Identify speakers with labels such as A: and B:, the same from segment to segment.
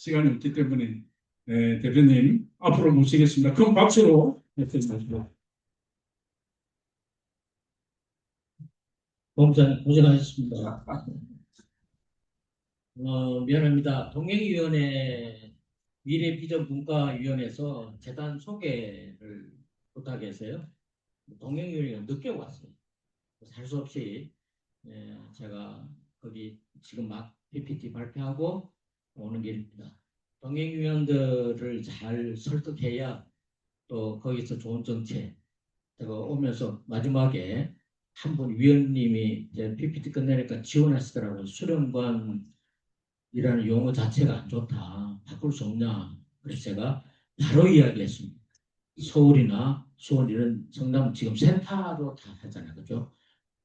A: 시간이 없기 때문에 대표님 앞으로 모시겠습니다. 큰 박수로 해주십시오.
B: 본부장님 고생하셨습니다. 미안합니다. 동행위원회 미래비전문화위원회에서 재단 소개를 부탁해서요. 동행위원회가 늦게 왔어요. 할 수 없이 제가 거기 지금 막 PPT 발표하고 오는 길입니다. 동행위원들을 잘 설득해야 또 거기서 좋은 정책 제가 오면서 마지막에 한 분 위원님이 이제 PPT 끝내니까 지원하시더라고요. 수련관이라는 용어 자체가 안 좋다. 바꿀 수 없냐. 그래서 제가 바로 이야기했습니다. 서울이나 수원 이런 성남 지금 센터로 다 하잖아요. 그죠?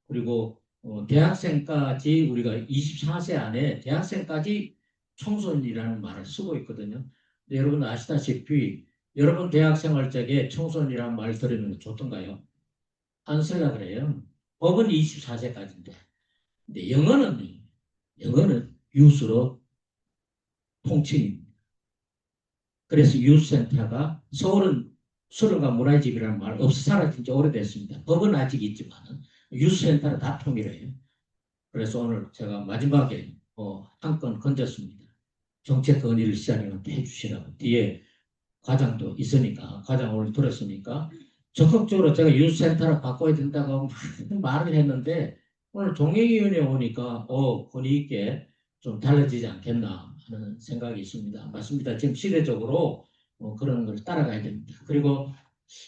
B: 그리고 대학생까지 우리가 24세 안에 대학생까지 청소년이라는 말을 쓰고 있거든요. 근데 여러분 아시다시피 여러분 대학생활 적에 청소년이라는 말 들으면 거 좋던가요? 안 쓰려 그래요. 법은 24세까지인데. 근데 영어는 유스로 통칭입니다. 그래서 유스센터가 서울은 수련과 문화집이라는 말 없어 사라진 지 오래됐습니다. 법은 아직 있지만 유스센터는 다 통일해요. 그래서 오늘 제가 마지막에 한 건 건졌습니다. 정책 건의를 시장님한테 해주시라고. 뒤에 과장도 있으니까 과장 오늘 들었으니까 적극적으로 제가 유스센터를 바꿔야 된다고 말을 했는데 오늘 동행위원회 오니까 권위 있게 좀 달라지지 않겠나 하는 생각이 있습니다. 맞습니다. 지금 시대적으로 그런 걸 따라가야 됩니다. 그리고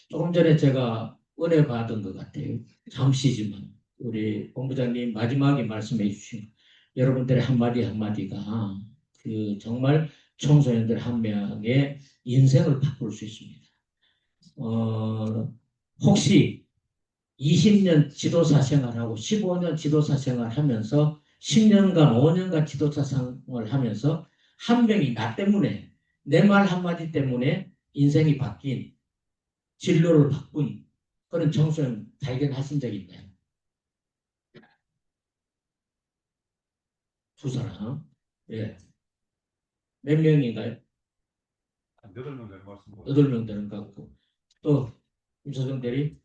B: 조금 전에 제가 은혜 받은 것 같아요. 잠시지만 우리 본부장님 마지막에 말씀해 주신 여러분들의 한마디 한마디가 정말 청소년들 한 명의 인생을 바꿀 수 있습니다. 혹시 20년 지도사 생활하고 15년 지도사 생활하면서 10년간 5년간 지도사 생활하면서 한 명이 나 때문에 내 말 한마디 때문에 인생이 바뀐 진로를 바꾼 그런 청소년 발견하신 적이 있나요? 두 사람. 예. 몇 명인가요?
C: 8명 되는 것 같습니다.
B: 8명 되는 것 같고. 또, 임소정 대리?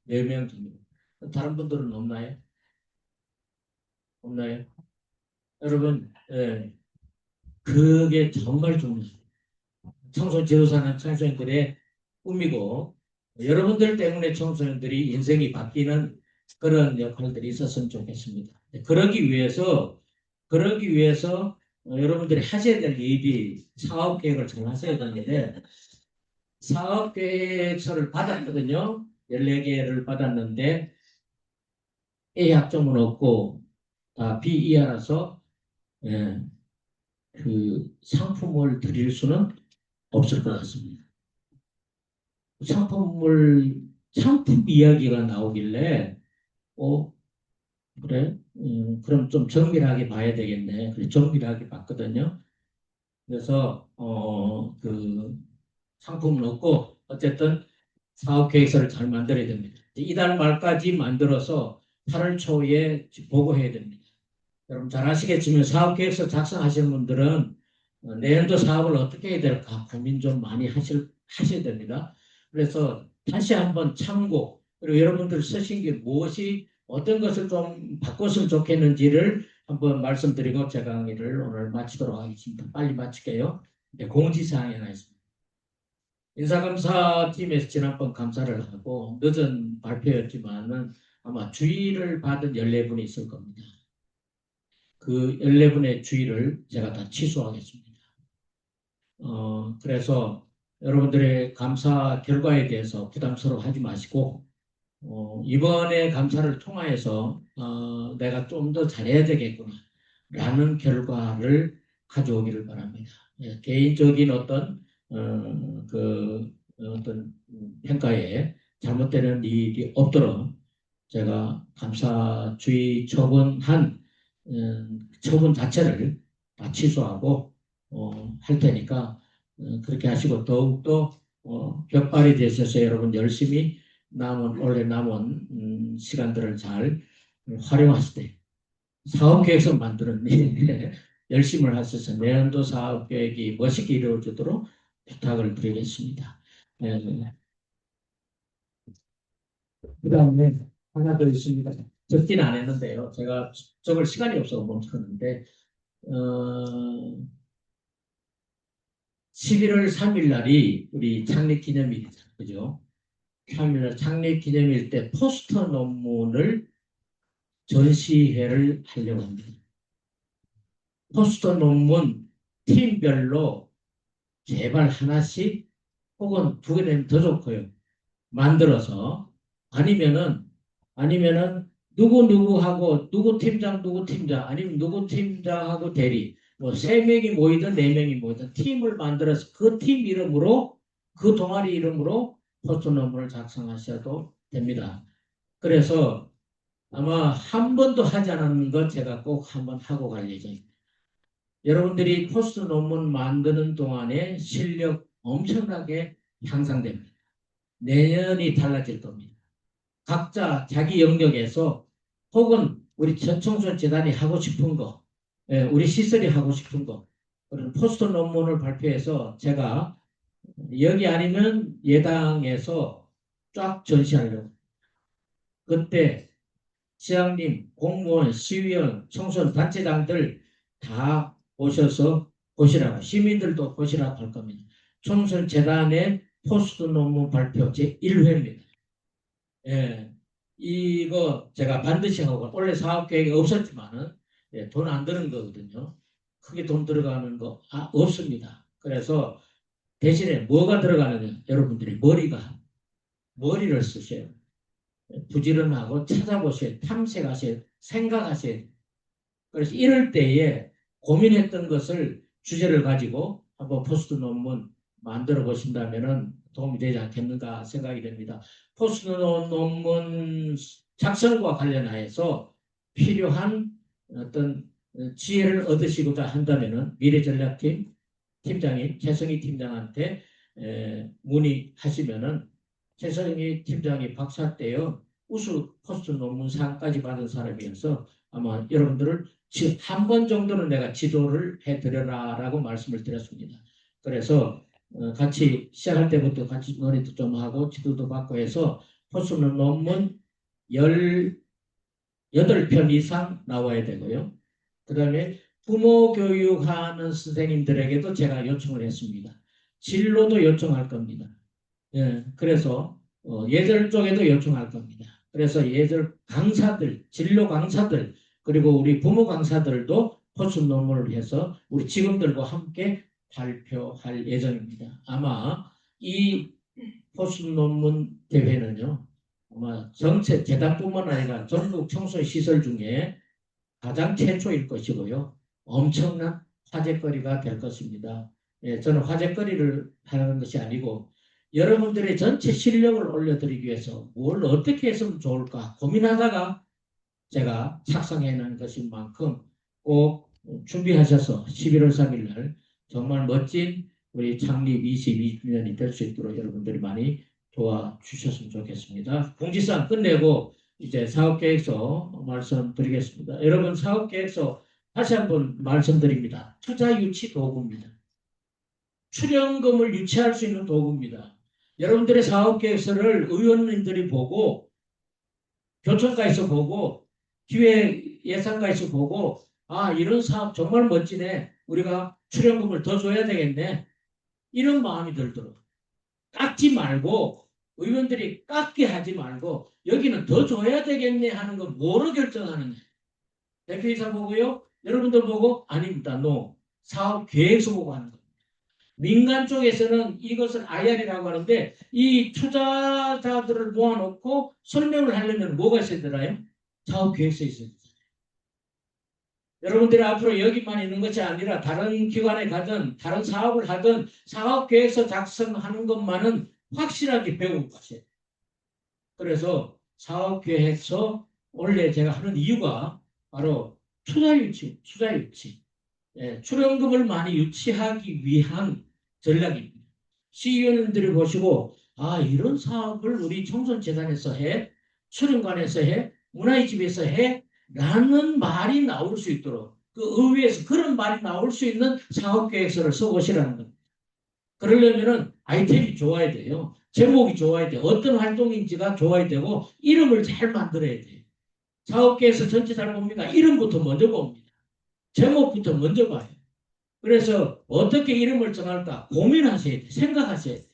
B: 4명 정도. 다른 분들은 없나요? 없나요? 여러분, 예. 그게 정말 중요해요. 청소년 지도사는 청소년들의 꿈이고, 여러분들 때문에 청소년들이 인생이 바뀌는 그런 역할들이 있었으면 좋겠습니다. 그러기 위해서 여러분들이 하셔야 될 일이 사업 계획을 잘 하셔야 되는데 사업 계획서를 받았거든요. 14개를 받았는데 A 학점은 없고 다 B 이하라서 그 상품을 드릴 수는 없을 것 같습니다. 상품 이야기가 나오길래 그래? 그럼 좀 정밀하게 봐야 되겠네. 그래, 정밀하게 봤거든요. 그래서 그 상품은 없고 어쨌든 사업 계획서를 잘 만들어야 됩니다. 이달 말까지 만들어서 8월 초에 보고해야 됩니다. 여러분 잘 아시겠지만 사업 계획서 작성하시는 분들은 내년도 사업을 어떻게 해야 될까 고민 좀 많이 하셔야 됩니다. 그래서 다시 한번 참고 그리고 여러분들 쓰신 게 무엇이 어떤 것을 좀 바꿨으면 좋겠는지를 한번 말씀드리고 제 강의를 오늘 마치도록 하겠습니다. 빨리 마칠게요. 네, 공지사항이 하나 있습니다. 인사감사팀에서 지난번 감사를 하고 늦은 발표였지만은 아마 주의를 받은 14분이 있을 겁니다. 그 14분의 주의를 제가 다 취소하겠습니다. 그래서 여러분들의 감사 결과에 대해서 부담스러워하지 마시고 이번에 감사를 통하여서 내가 좀 더 잘해야 되겠구나 라는 결과를 가져오기를 바랍니다. 개인적인 어떤 어떤 평가에 잘못되는 일이 없도록 제가 감사 주의 처분한 처분 자체를 다 취소하고 할 테니까 그렇게 하시고 더욱더 벽발이 되셔서 여러분 열심히 올해 남은 시간들을 잘 활용하실 때 사업계획서 만들었니? 열심을 하셔서 내년도 사업 계획이 멋있게 이루어지도록 부탁을 드리겠습니다. 그다음에 하나 더 있습니다. 적지는 안 했는데요. 제가 적을 시간이 없어서 멈췄는데 11월 3일 날이 우리 창립 기념일이죠. 그죠? 3일 창립 기념일 때 포스터 논문을 전시회를 하려고 합니다. 포스터 논문 팀별로 제발 하나씩 혹은 두 개 되면 더 좋고요. 만들어서 아니면은 누구하고 누구 팀장 아니면 누구 팀장하고 대리 뭐 3명이 모이든 4명이 모이든 팀을 만들어서 그 팀 이름으로 그 동아리 이름으로 포스터 논문을 작성하셔도 됩니다. 그래서 아마 한 번도 하지 않은 것 제가 꼭 한번 하고 갈 예정입니다. 여러분들이 포스트 논문 만드는 동안에 실력 엄청나게 향상됩니다. 내년이 달라질 겁니다. 각자 자기 영역에서 혹은 우리 청소년 재단이 하고 싶은 거, 우리 시설이 하고 싶은 거, 그런 포스트 논문을 발표해서 제가 여기 아니면 예당에서 쫙 전시하려고. 그때 시장님, 공무원, 시의원, 청소년 단체장들 다 오셔서 보시라고, 시민들도 보시라고 할 겁니다. 청소년 재단의 포스트 논문 발표 제1회입니다. 예, 이거 제가 반드시 하고, 원래 사업 계획이 없었지만은, 돈 안 드는 거거든요. 크게 돈 들어가는 거 없습니다. 그래서 대신에 뭐가 들어가느냐, 여러분들이 머리를 쓰셔요. 부지런하고 찾아보셔야, 탐색하셔야, 생각하셔야. 그래서 이럴 때에 고민했던 것을 주제를 가지고 한번 포스트 논문 만들어 보신다면 도움이 되지 않겠는가 생각이 됩니다. 포스트 논문 작성과 관련하여서 필요한 어떤 지혜를 얻으시고자 한다면 미래전략팀 팀장인 최성희 팀장한테 문의하시면은 최성희 팀장이 박사 때요 우수 포스트 논문상까지 받은 사람이어서 아마 여러분들을 한 번 정도는 내가 지도를 해드려라라고 말씀을 드렸습니다. 그래서 같이 시작할 때부터 같이 논의도 좀 하고 지도도 받고 해서 포스트 논문 18편 이상 나와야 되고요. 그 다음에 부모 교육하는 선생님들에게도 제가 요청을 했습니다. 진로도 요청할 겁니다. 그래서 예절 쪽에도 요청할 겁니다. 그래서 예절 강사들, 진로 강사들, 그리고 우리 부모 강사들도 포스트 논문을 해서 우리 직원들과 함께 발표할 예정입니다. 아마 이 포스트 논문 대회는요, 아마 전체 재단뿐만 아니라 전국 청소년 시설 중에 가장 최초일 것이고요. 엄청난 화제거리가 될 것입니다. 저는 화제거리를 하는 것이 아니고 여러분들의 전체 실력을 올려드리기 위해서 뭘 어떻게 했으면 좋을까 고민하다가 제가 작성해낸 것인 만큼 꼭 준비하셔서 11월 3일 날 정말 멋진 우리 창립 22주년이 될 수 있도록 여러분들이 많이 도와주셨으면 좋겠습니다. 공지사항 끝내고 이제 사업계획서 말씀드리겠습니다. 여러분 사업계획서 다시 한번 말씀드립니다. 투자 유치 도구입니다. 출연금을 유치할 수 있는 도구입니다. 여러분들의 사업계획서를 의원님들이 보고 교총가에서 보고 기획 예산가에서 보고 이런 사업 정말 멋지네. 우리가 출연금을 더 줘야 되겠네. 이런 마음이 들도록 깎지 말고 의원들이 깎게 하지 말고 여기는 더 줘야 되겠네 하는 거 뭐로 결정하느냐. 대표이사 보고요. 여러분들 보고 아닙니다. 사업 계획서 보고 하는 겁니다. 민간 쪽에서는 이것을 IR이라고 하는데 이 투자자들을 모아놓고 설명을 하려면 뭐가 있어야 되나요? 사업 계획서 있어야 돼요. 여러분들이 앞으로 여기만 있는 것이 아니라 다른 기관에 가든 다른 사업을 하든 사업 계획서 작성하는 것만은 확실하게 배우고 가세요. 그래서 사업 계획서 원래 제가 하는 이유가 바로 투자 유치. 출연금을 많이 유치하기 위한 전략입니다. 시의원님들이 보시고 이런 사업을 우리 청소년재단에서 해, 수련관에서 해, 문화의 집에서 해 라는 말이 나올 수 있도록 그 의회에서 그런 말이 나올 수 있는 사업계획서를 써보시라는 겁니다. 그러려면은 아이템이 좋아야 돼요. 제목이 좋아야 돼요. 어떤 활동인지가 좋아야 되고 이름을 잘 만들어야 돼요. 사업계획서 전체 잘 봅니까? 이름부터 먼저 봅니다. 제목부터 먼저 봐요. 그래서 어떻게 이름을 정할까 고민하셔야 돼요. 생각하셔야 돼요.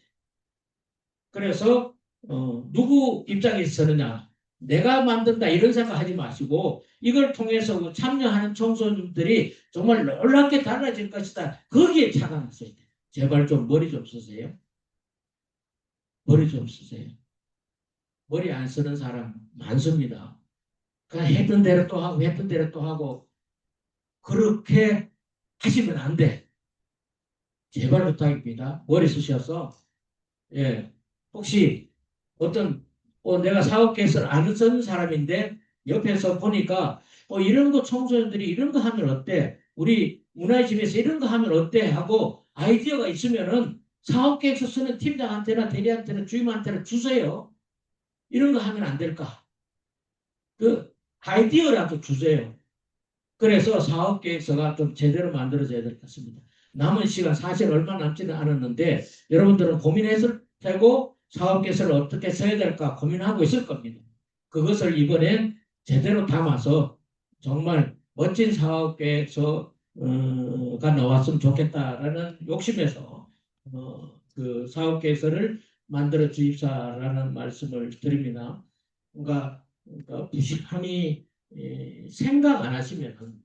B: 그래서 누구 입장에서 서느냐 내가 만든다 이런 생각하지 마시고 이걸 통해서 참여하는 청소년들이 정말 놀랍게 달라질 것이다. 거기에 착안하셔야 돼요. 제발 좀 머리 좀 쓰세요. 머리 좀 쓰세요. 머리 안 쓰는 사람 많습니다. 그냥 했던 대로 또 하고 했던 대로 또 하고 그렇게 하시면 안 돼. 제발 부탁입니다. 머리 쓰셔서 예 혹시 어떤 내가 사업계획서를 안 쓰는 사람인데 옆에서 보니까 이런 거 청소년들이 이런 거 하면 어때? 우리 문화의 집에서 이런 거 하면 어때? 하고 아이디어가 있으면은 사업계획서 쓰는 팀장한테나 대리한테나 주임한테나 주세요. 이런 거 하면 안 될까? 그 아이디어라도 주세요. 그래서 사업계획서가 좀 제대로 만들어져야 될 것 같습니다. 남은 시간 사실 얼마 남지는 않았는데 여러분들은 고민했을 테고 사업계획서를 어떻게 써야 될까 고민하고 있을 겁니다. 그것을 이번엔 제대로 담아서 정말 멋진 사업계획서가 나왔으면 좋겠다라는 욕심에서 그 사업계획서를 만들어 주십사라는 말씀을 드립니다. 그러니까 부실함이 생각 안 하시면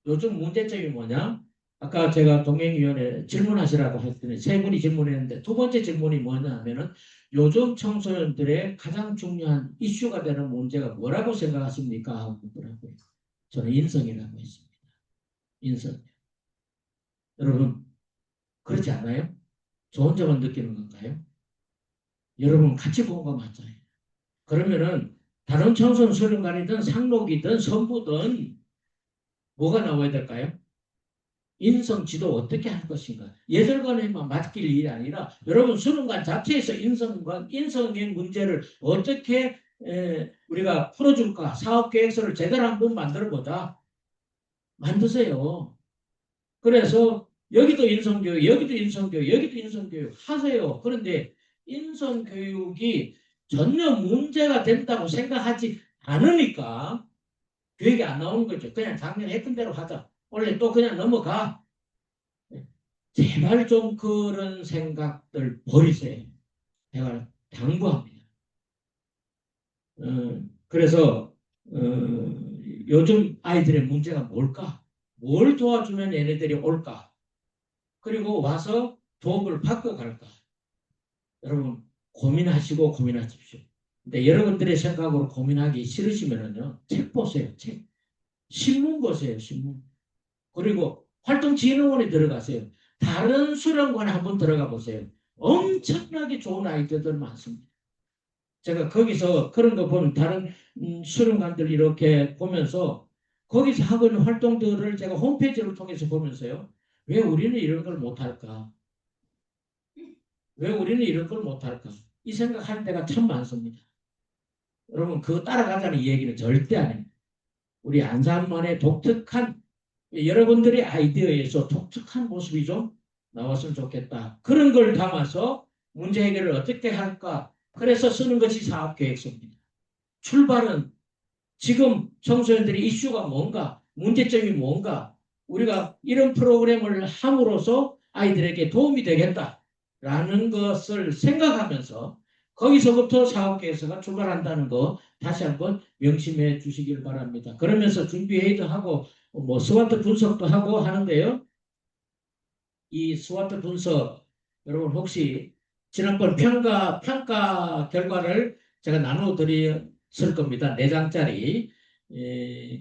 B: 요즘 문제점이 뭐냐? 아까 제가 동행위원회 질문하시라고 했더니 세 분이 질문했는데 두 번째 질문이 뭐냐 하면은 요즘 청소년들의 가장 중요한 이슈가 되는 문제가 뭐라고 생각하십니까? 하고 묻더라고요. 저는 인성이라고 했습니다. 인성. 여러분 그렇지 않아요? 저 혼자만 느끼는 건가요? 여러분 같이 공감하잖아요. 그러면은 다른 청소년 수련관이든 상록이든 선부든 뭐가 나와야 될까요? 인성 지도 어떻게 할 것인가. 예술관에만 맡길 일이 아니라 여러분 수련관 자체에서 인성의 문제를 어떻게 우리가 풀어줄까. 사업계획서를 제대로 한번 만들어보자. 만드세요. 그래서 여기도 인성교육, 여기도 인성교육, 여기도 인성교육 하세요. 그런데 인성교육이 전혀 문제가 된다고 생각하지 않으니까 교육이 안 나오는 거죠. 그냥 작년에 했던 대로 하자. 원래 또 그냥 넘어가. 제발 좀 그런 생각들 버리세요. 제가 당부합니다. 그래서 요즘 아이들의 문제가 뭘까? 뭘 도와주면 얘네들이 올까? 그리고 와서 도움을 받고 갈까? 여러분 고민하시고 고민하십시오. 근데 여러분들의 생각으로 고민하기 싫으시면은요, 책 보세요. 책. 신문 보세요. 신문. 그리고 활동진흥원에 들어가세요. 다른 수련관에 한번 들어가 보세요. 엄청나게 좋은 아이디어들 많습니다. 제가 거기서 그런 거 보면 다른 수련관들 이렇게 보면서 거기서 하고 있는 활동들을 제가 홈페이지를 통해서 보면서요. 왜 우리는 이런 걸 못할까? 왜 우리는 이런 걸 못할까? 이 생각할 때가 참 많습니다. 여러분 그거 따라가자는 얘기는 절대 아닙니다. 우리 안산만의 독특한 여러분들의 아이디어에서 독특한 모습이 좀 나왔으면 좋겠다. 그런 걸 담아서 문제 해결을 어떻게 할까? 그래서 쓰는 것이 사업계획서입니다. 출발은 지금 청소년들의 이슈가 뭔가, 문제점이 뭔가, 우리가 이런 프로그램을 함으로써 아이들에게 도움이 되겠다라는 것을 생각하면서 거기서부터 사업계획서가 출발한다는 거 다시 한번 명심해 주시길 바랍니다. 그러면서 준비회의도 하고 뭐 스와트 분석도 하고 하는데요. 이 스와트 분석 여러분 혹시 지난번 평가 결과를 제가 나눠 드렸을 겁니다. 4장짜리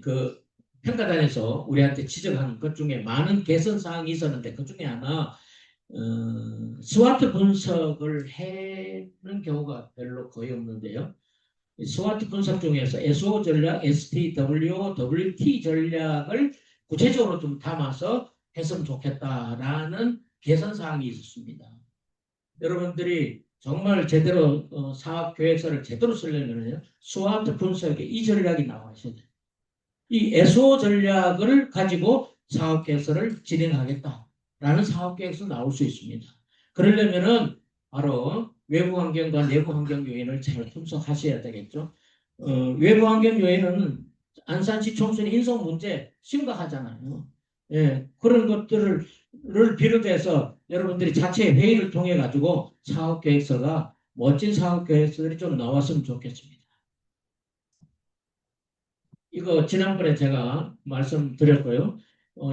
B: 그 평가단에서 우리한테 지적한 것 중에 많은 개선 사항이 있었는데 그 중에 하나 스와트 분석을 해는 경우가 별로 거의 없는데요. 스와트 분석 중에서 SO 전략, STW, WT 전략을 구체적으로 좀 담아서 했으면 좋겠다라는 개선 사항이 있었습니다. 여러분들이 정말 제대로 사업 계획서를 제대로 쓰려면요, 스와트 분석에 이 전략이 나와 있어야 돼요. 이 SO 전략을 가지고 사업계획서를 진행하겠다라는 사업계획서 나올 수 있습니다. 그러려면은 바로 외부 환경과 내부 환경 요인을 잘 분석하셔야 되겠죠. 외부 환경 요인은 안산시 총선 인성 문제 심각하잖아요. 예, 그런 것들을 비롯해서 여러분들이 자체 회의를 통해 가지고 사업계획서가 멋진 사업계획서들이 좀 나왔으면 좋겠습니다. 이거 지난번에 제가 말씀드렸고요.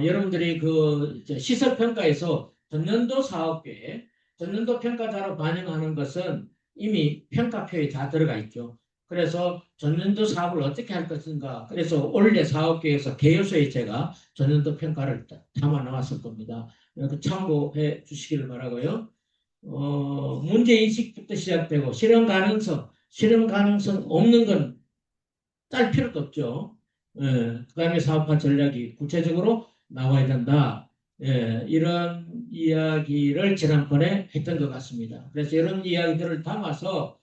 B: 여러분들이 그 시설평가에서 전년도 사업계획, 전년도 평가자로 반영하는 것은 이미 평가표에 다 들어가 있죠. 그래서 전년도 사업을 어떻게 할 것인가. 그래서 올해 사업계획에서 개요소에 제가 전년도 평가를 담아 나왔을 겁니다. 참고해 주시기를 바라고요. 문제인식부터 시작되고 실현 가능성 없는 건 딸 필요도 없죠. 그다음에 사업화 전략이 구체적으로 나와야 된다. 이런 이야기를 지난번에 했던 것 같습니다. 그래서 이런 이야기들을 담아서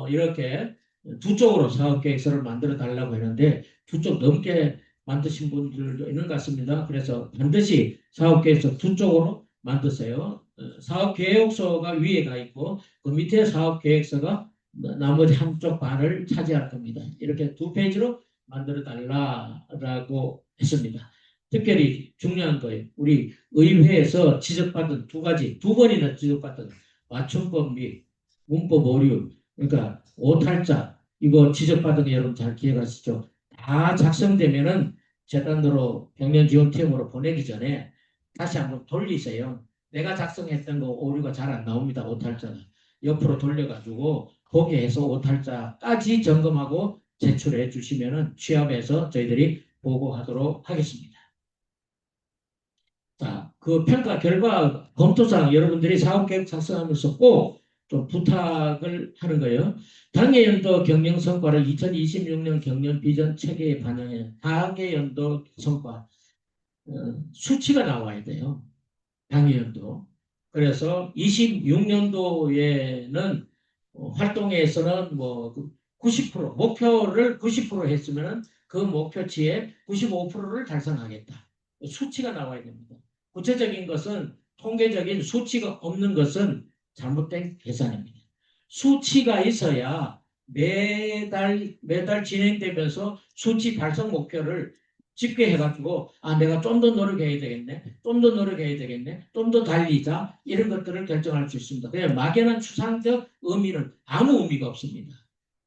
B: 이렇게 두 쪽으로 사업계획서를 만들어 달라고 했는데 두 쪽 넘게 만드신 분들도 있는 것 같습니다. 그래서 반드시 사업계획서 두 쪽으로 만드세요. 사업계획서가 위에 가 있고 그 밑에 사업계획서가 나머지 한쪽 반을 차지할 겁니다. 이렇게 두 페이지로 만들어 달라고 했습니다. 특별히 중요한 거예요. 우리 의회에서 지적받은 두 번이나 지적받은 맞춤법 및 문법 오류, 그러니까 오탈자, 이거 지적받은 거 여러분 잘 기억하시죠? 다 작성되면은 재단으로 경련지원팀으로 보내기 전에 다시 한번 돌리세요. 내가 작성했던 거 오류가 잘 안 나옵니다. 오탈자가. 옆으로 돌려가지고 보게 해서 오탈자까지 점검하고 제출해 주시면은 취합해서 저희들이 보고하도록 하겠습니다. 자, 그 평가 결과 검토사항 여러분들이 사업계획 작성하면서 꼭 좀 부탁을 하는 거예요. 당해연도 경영 성과를 2026년 경영 비전 체계에 반영해 당해연도 성과 수치가 나와야 돼요. 당해연도. 그래서 26년도에는 활동에서는 뭐 90% 목표를 90% 했으면 그 목표치의 95%를 달성하겠다. 수치가 나와야 됩니다. 구체적인 것은 통계적인 수치가 없는 것은 잘못된 계산입니다. 수치가 있어야 매달 진행되면서 수치 달성 목표를 집계해가지고 내가 좀 더 노력해야 되겠네, 좀 더 노력해야 되겠네, 좀 더 달리자 이런 것들을 결정할 수 있습니다. 그냥 막연한 추상적 의미는 아무 의미가 없습니다.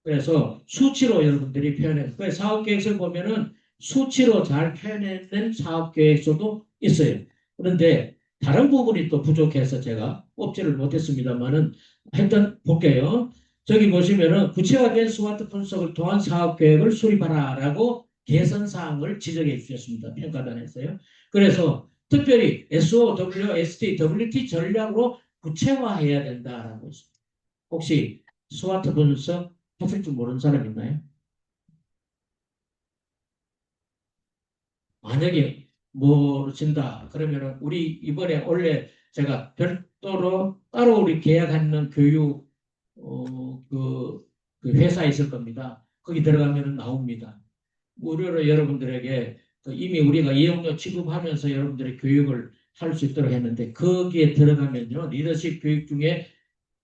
B: 그래서 수치로 여러분들이 표현해요. 사업계획서를 보면은 수치로 잘 표현된 사업계획서도 있어요. 그런데 다른 부분이 또 부족해서 제가 뽑지를 못했습니다만은 하여튼 볼게요. 저기 보시면은 구체화된 스마트 분석을 통한 사업계획을 수립하라라고 개선사항을 지적해 주셨습니다. 평가단에서요. 그래서 특별히 SOW, ST, WT 전략으로 구체화해야 된다라고 했습니다. 혹시 스마트 분석 하실 줄 모르는 사람 있나요? 만약에 모르신다 그러면은 우리 이번에 원래 제가 별도로 따로 우리 계약하는 교육 그 회사에 있을 겁니다. 거기 들어가면 나옵니다. 무료로 여러분들에게 이미 우리가 이용료 지급하면서 여러분들의 교육을 할 수 있도록 했는데 거기에 들어가면요 리더십 교육 중에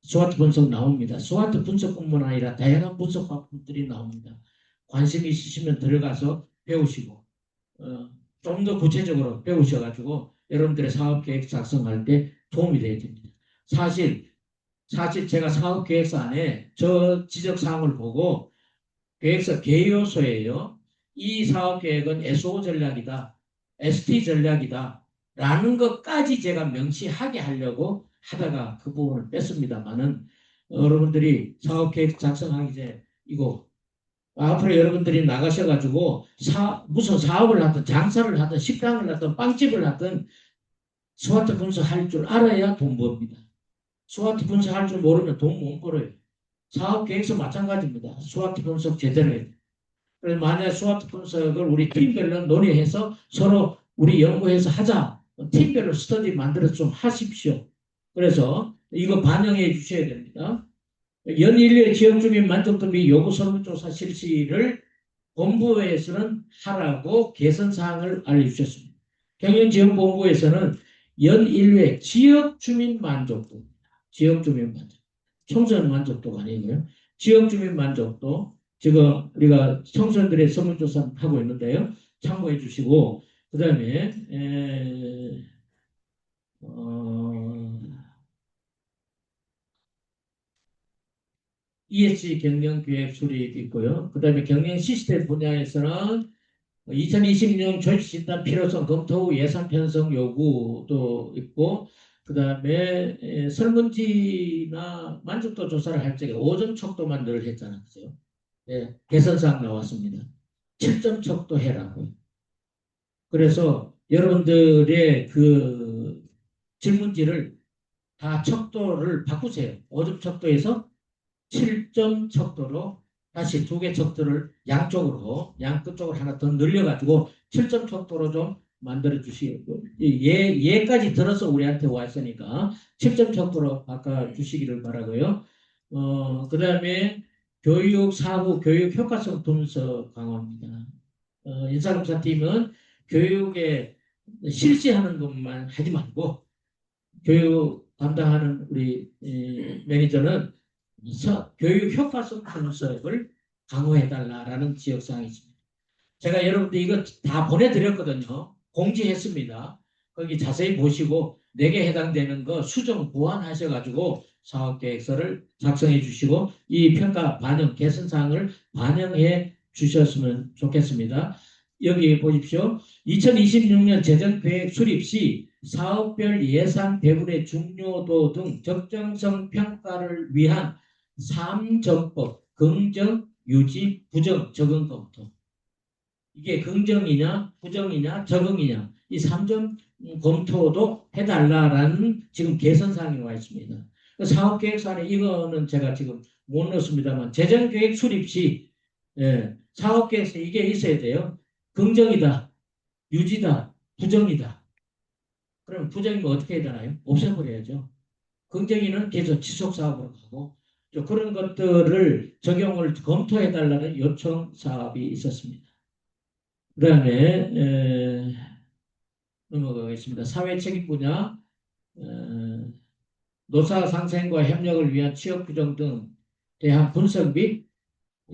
B: 스와트 분석 나옵니다. 스와트 분석뿐만 아니라 다양한 분석 방법들이 나옵니다. 관심 있으시면 들어가서 배우시고 좀 더 구체적으로 배우셔가지고 여러분들의 사업계획 작성할 때 도움이 되어야 됩니다. 사실 제가 사업계획서 안에 저 지적사항을 보고 계획서 개요소예요. 이 사업계획은 SO 전략이다. ST 전략이다. 라는 것까지 제가 명시하게 하려고 하다가 그 부분을 뺐습니다만은 여러분들이 사업계획 작성하기 전에 이거 앞으로 여러분들이 나가셔가지고 무슨 사업을 하든 장사를 하든 식당을 하든 빵집을 하든 스와트 분석할 줄 알아야 돈 법니다. 스와트 분석할 줄 모르면 돈 못 벌어요. 사업계획서 마찬가지입니다. 스와트 분석 제대로 해야 돼요. 그래서 만약 스와트 분석을 우리 팀별로 논의해서 서로 우리 연구해서 하자. 팀별로 스터디 만들어서 좀 하십시오. 그래서 이거 반영해 주셔야 됩니다. 연일의 지역 주민 만족도 및 요구 설문조사 실시를 본부에서는 하라고 개선사항을 알려주셨습니다. 경영지원본부에서는 연 1회 지역 주민 만족도, 지역 주민 만족, 청소년 만족도가 아니고요. 지역 주민 만족도 지금 우리가 청소년들의 설문조사 하고 있는데요. 참고해 주시고 그 다음에 ESG 경영 기획 수립 있고요. 그 다음에 경영 시스템 분야에서는 2026년 조직진단 필요성 검토 후 예산 편성 요구도 있고, 그 다음에 설문지나 만족도 조사를 할 적에 5점 척도만 늘 했잖아요. 그죠? 네, 개선사항 나왔습니다. 7점 척도 해라고요. 그래서 여러분들의 그 질문지를 다 척도를 바꾸세요. 5점 척도에서 7점 척도로 다시 두 개 척도를 양쪽으로 양끝쪽으로 하나 더 늘려가지고 7점 척도로 좀 만들어 주시고 얘까지 들어서 우리한테 왔으니까 7점 척도로 바꿔 주시기를 바라고요. 그 다음에 교육 사후 교육 효과성 분석 강화입니다. 인사검사팀은 교육에 실시하는 것만 하지 말고 교육 담당하는 우리 매니저는 교육 효과성 분석을 강화해달라라는 지역사항이 있습니다. 제가 여러분들 이거 다 보내드렸거든요. 공지했습니다. 거기 자세히 보시고 내게 해당되는 거 수정 보완하셔가지고 사업계획서를 작성해 주시고 이 평가 반영 개선사항을 반영해 주셨으면 좋겠습니다. 여기 보십시오. 2026년 재정계획 수립 시 사업별 예산 배분의 중요도 등 적정성 평가를 위한 3점법 긍정, 유지, 부정, 적응 검토. 이게 긍정이냐, 부정이냐, 적응이냐 이 3점 검토도 해달라라는 지금 개선사항이 와 있습니다. 사업계획서안에 이거는 제가 지금 못 넣었습니다만 재정계획 수립 시 사업계획서 이게 있어야 돼요. 긍정이다, 유지다, 부정이다. 그럼 부정이면 어떻게 해야 되나요? 없애버려야죠. 긍정이는 계속 지속사업으로 가고 그런 것들을 적용을 검토해달라는 요청 사업이 있었습니다. 그 다음에 넘어가겠습니다. 사회책임 분야 노사 상생과 협력을 위한 취업 규정 등 대한 분석 및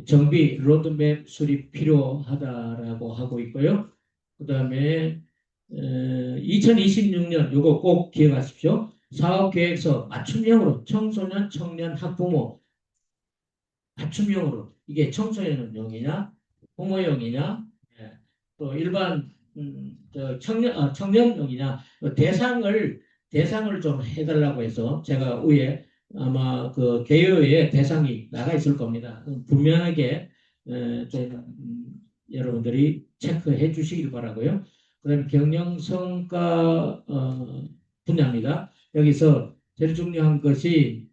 B: 정비 로드맵 수립 필요하다라고 하고 있고요. 그 다음에 2026년 요거 꼭 기억하십시오. 사업계획서 맞춤형으로 청소년, 청년, 학부모 맞춤형으로 이게 청소년용이냐 부모용이냐 또 일반 청년용이냐 대상을 좀 해달라고 해서 제가 위에 아마 그 개요에 대상이 나가 있을 겁니다. 분명하게 여러분들이 체크해 주시길 바라고요. 그다음에 경영성과 분야입니다. 여기서 제일 중요한 것이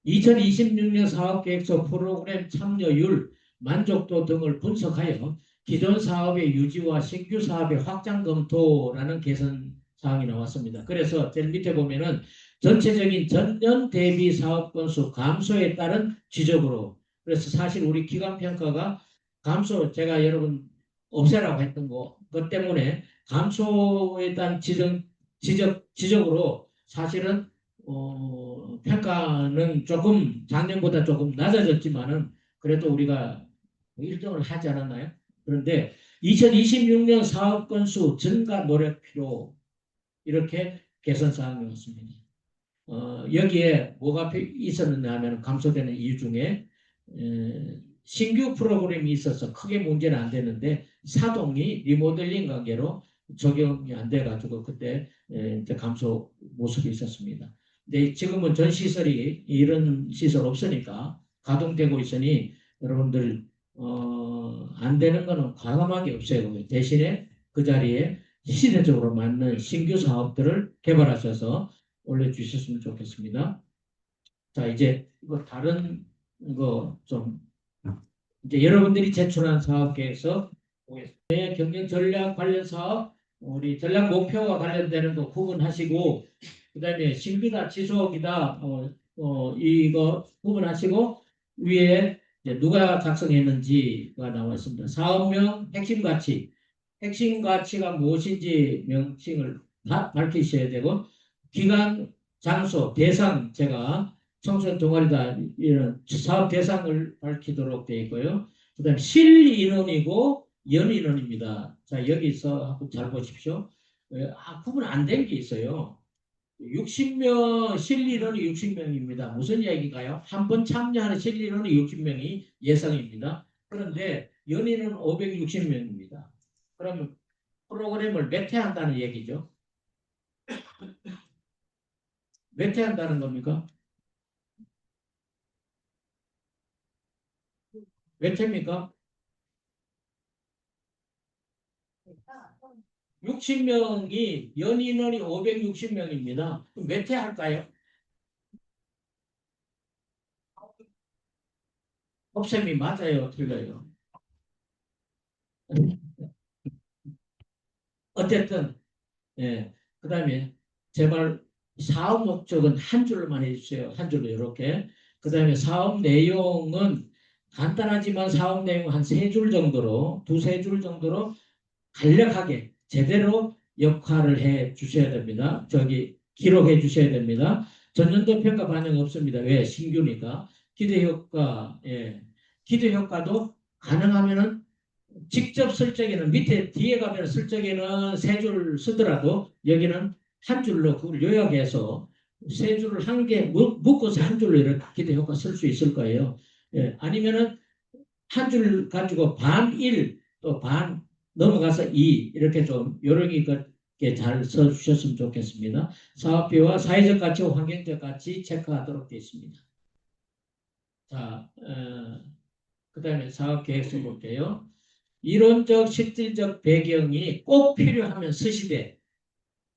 B: 2026년 사업계획서 프로그램 참여율, 만족도 등을 분석하여 기존 사업의 유지와 신규 사업의 확장 검토라는 개선 사항이 나왔습니다. 그래서 제일 밑에 보면은 전체적인 전년 대비 사업 건수 감소에 따른 지적으로 그래서 사실 우리 기관평가가 감소 제가 여러분 없애라고 했던 것 때문에 감소에 대한 지적으로 사실은 평가는 조금 작년보다 조금 낮아졌지만은 그래도 우리가 1등을 하지 않았나요? 그런데 2026년 사업 건수 증가 노력 필요 이렇게 개선 사항이 왔습니다. 여기에 뭐가 있었느냐 하면 감소되는 이유 중에 신규 프로그램이 있어서 크게 문제는 안 되는데 사동이 리모델링 관계로 적용이 안 돼가지고 그때 감소 모습이 있었습니다. 근데 지금은 전 시설이 이런 시설 없으니까 가동되고 있으니 여러분들 안 되는 거는 과감하게 없애고 대신에 그 자리에 시대적으로 맞는 신규 사업들을 개발하셔서 올려주셨으면 좋겠습니다. 자 이제 이거 다른 거 좀 이제 여러분들이 제출한 사업 계획서 보겠습니다. 경영 전략 관련 사업 우리 전략 목표와 관련되는 거 구분하시고 그 다음에 신규다 지속이다 이거 구분하시고 위에 누가 작성했는지가 나와 있습니다. 사업명 핵심 가치 핵심 가치가 무엇인지 명칭을 밝히셔야 되고, 기간, 장소, 대상, 제가 청소년 동아리다 이런 사업 대상을 밝히도록 되어 있고요. 그 다음에 실인원이고 연인원입니다. 자, 여기서 한번 잘 보십시오. 구분 안 된 게 있어요. 60명, 실인원이 60명입니다. 무슨 이야기인가요? 한 번 참여하는 실인원이 60명이 예상입니다. 그런데 연인은 560명입니다. 그러면 프로그램을 몇 회 한다는 얘기죠? 몇 회 한다는 겁니까? 몇 회입니까? 60명이 연인원이 560명입니다. 그럼 몇 회 할까요? 법쌤이 맞아요, 틀려요? 어쨌든 예. 그 다음에 제발 사업 목적은 한 줄로만 해주세요. 한 줄로 이렇게. 그 다음에 사업 내용은 간단하지만 사업 내용 한 세 줄 정도로, 두세 줄 정도로 간략하게 제대로 역할을 해 주셔야 됩니다. 기록해 주셔야 됩니다. 전년도 평가 반영 없습니다. 왜? 신규니까. 기대 효과, 예. 기대 효과도 가능하면은 직접 쓸 적에는 밑에 뒤에 가면 쓸 적에는 세 줄 쓰더라도 여기는 한 줄로 그걸 요약해서 세 줄을 한 개 묶어서 한 줄로 이렇게 기대 효과 쓸 수 있을 거예요. 예, 아니면은 한 줄 가지고 반 1, 또 반 넘어가서 2 이렇게 좀 요령 있게 잘 써주셨으면 좋겠습니다. 사업비와 사회적 가치와 환경적 가치 체크하도록 되어 있습니다. 자, 그 다음에 사업계획서 볼게요. 이론적, 실질적 배경이 꼭 필요하면 쓰시되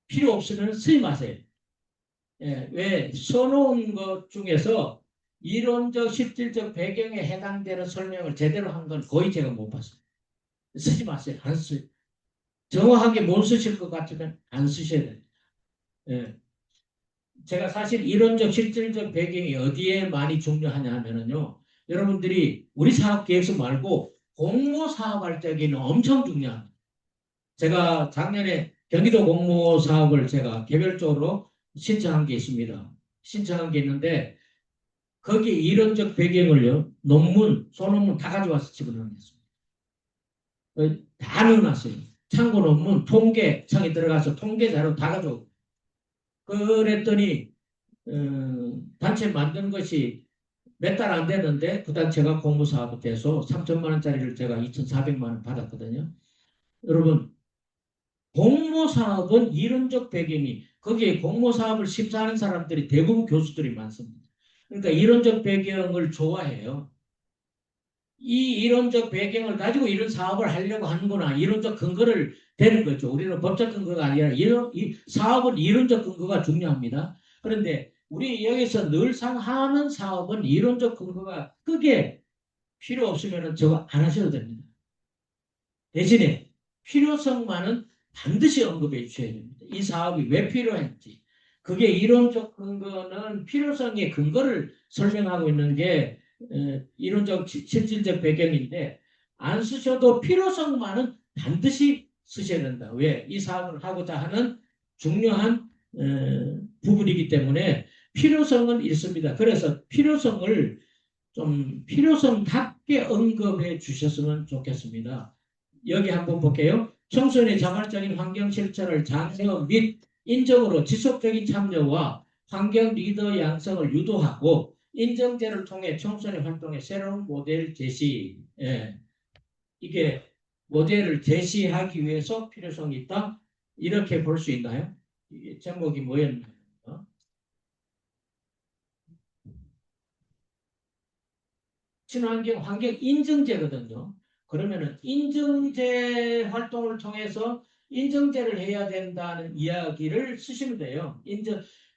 B: 필요 없으면 쓰지 마세요. 예, 왜? 써놓은 것 중에서 이론적, 실질적 배경에 해당되는 설명을 제대로 한 건 거의 제가 못 봤어요. 쓰지 마세요. 안 써요. 정확하게 못 쓰실 것 같으면 안 쓰셔야 돼요. 예. 제가 사실 이론적, 실질적 배경이 어디에 많이 중요하냐 하면은요. 여러분들이 우리 사업계획서 말고 공모 사업할 때에는 엄청 중요합니다. 제가 작년에 경기도 공모 사업을 제가 개별적으로 신청한 게 있습니다. 신청한 게 있는데 거기에 이론적 배경을요. 논문, 소논문 다 가져와서 집어넣었습니다. 다 넣어놨어요. 참고 논문, 통계청에 들어가서 통계 자료 다 가져오고 그랬더니 단체 만든 것이 몇 달 안 됐는데 그 단체가 공모 사업이 돼서 3천만 원짜리를 제가 2,400만 원 받았거든요. 여러분 공모 사업은 이론적 배경이 거기에 공모 사업을 심사하는 사람들이 대부분 교수들이 많습니다. 그러니까 이론적 배경을 좋아해요. 이 이론적 배경을 가지고 이런 사업을 하려고 하는구나. 이론적 근거를 대는 거죠. 우리는 법적 근거가 아니라 이 사업은 이론적 근거가 중요합니다. 그런데 우리 여기서 늘상 하는 사업은 이론적 근거가 크게 필요 없으면 저거 안 하셔도 됩니다. 대신에 필요성만은 반드시 언급해 주셔야 됩니다. 이 사업이 왜 필요한지. 그게 이론적 근거는 필요성의 근거를 설명하고 있는 게 이론적 실질적 배경인데 안 쓰셔도 필요성만은 반드시 쓰셔야 된다. 왜? 이 사업을 하고자 하는 중요한 부분이기 때문에 필요성은 있습니다. 그래서 필요성을 좀 필요성답게 언급해 주셨으면 좋겠습니다. 여기 한번 볼게요. 청소년의 자발적인 환경 실천을 장려 및 인정으로 지속적인 참여와 환경 리더 양성을 유도하고 인정제를 통해 청소년 활동의 새로운 모델 제시. 예. 이게 모델을 제시하기 위해서 필요성이 있다. 이렇게 볼 수 있나요? 이게 제목이 뭐였나요? 친환경 환경 인증제거든요. 그러면은 인증제 활동을 통해서 인증제를 해야 된다는 이야기를 쓰시면 돼요.